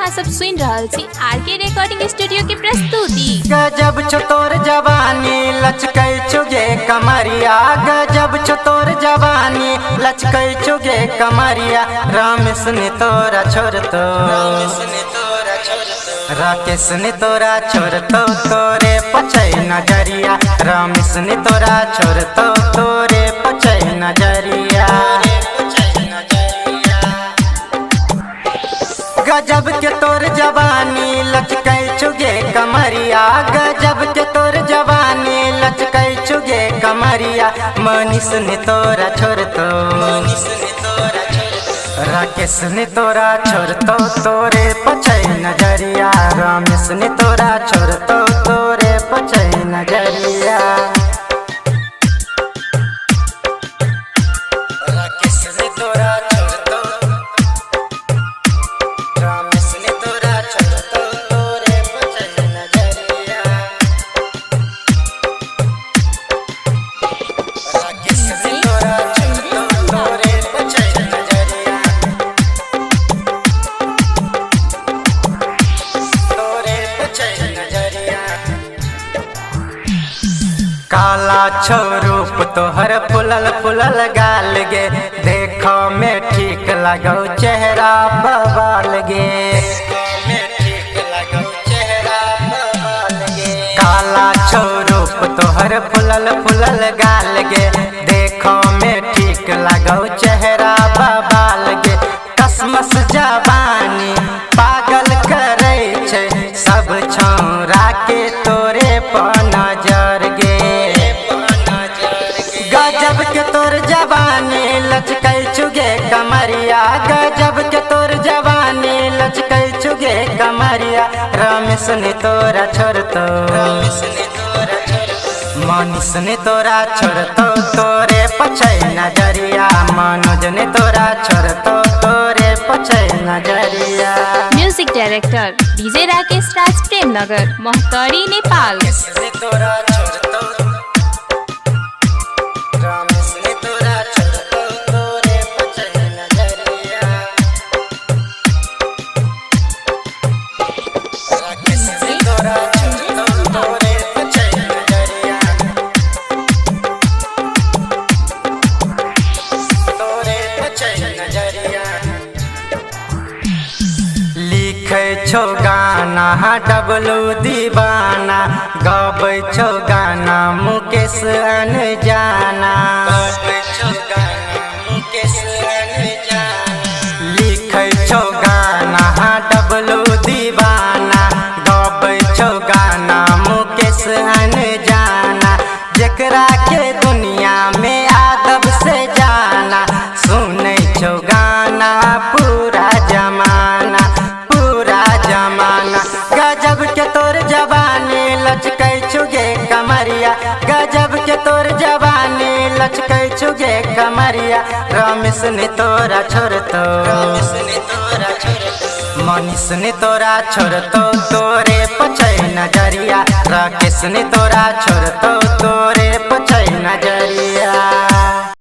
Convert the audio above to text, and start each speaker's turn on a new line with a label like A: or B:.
A: सब सुन रहल छी आरके रिकॉर्डिंग स्टूडियो की प्रस्तुति।
B: गजब छो तोर जवानी लचकै छुगे कमरिया, गजब छो तोर जवानी लचकै छुगे कमरिया। रमेश ने तोरा छोड़तो, राकेश ने तोरा छोड़तो, तोरे पछै नजरिया। रमेश ने तोरा छोड़तो, तोरे पछै नजरिया। गजब के तोर जवानी लचकै छुगे कमरिया, गजब के तोर जवानी लचकै छुगे कमरिया। मनीष ने तोरा छोड़तो, राकेश ने तोरा छोड़तो, तोरे पछै नजरिया। रमेश ने तोरा छोड़तो, तोरे पछै नजरिया। राकेश ने तोरा छोड़तो, रमेश ने तोरा छोड़तो, तोरे पछै नजरिया। राकेश ने तोरा छोड़तो, तोरे पछै नजरिया। काला छो रूप तोहर फुलल फुलल गाल गे, देखो में ठीक लगो चेहरा बवाल गे। काला छो रूप तोहर फुलल फुलल गाल गे, देखो में ठीक लगो चेहरा बवाल गे। कसमस जवानी पागल करे छै सब छौरा के तोरे पर नजर गे। गजब के तोर जवानी लचकै छुगे कमरिया, गजब के तोर जवानी लचकै छुगे कमरिया। रमेश ने तोरा छोड़तो, मनीष ने तोरा छोड़तो, तोरे पछै नजरिया। मनोज ने तोरा छोड़तो, तोरे पछै नजरिया।
A: म्यूजिक डायरेक्टर डीजे राकेश राज प्रेमनगर मोहतरी नेपाल।
B: ने तोरा छोड़तो, रमेश ने तोरा छोड़तो, तोरे पछै नजरिया। राकेश ने तोरा छोड़तो, तोरे पछै नजरिया। तोरे पछै नजरिया। लिखै छौ गाना डबलू दीवाना, गबै छौ गाना मुकेश अनजाना। लिखै छौ गाना डबलू दीवाना, गबै छौ गाना मुकेश अनजाना। जेकरा के दुनिया में आदब से जाना, सुनै छौ गाना पूरा जमाना, पूरा जमाना। गजब के तोर जवानी लचकै छुगे कमरिया, गजब के तोर जवानी लचकै छुगे कमरिया। रमेश ने तोरा छोड़तो, मनीष ने तोरा छोड़तो, तोरे पछै नजरिया। राकेश ने तोरा छोड़तो, तोरे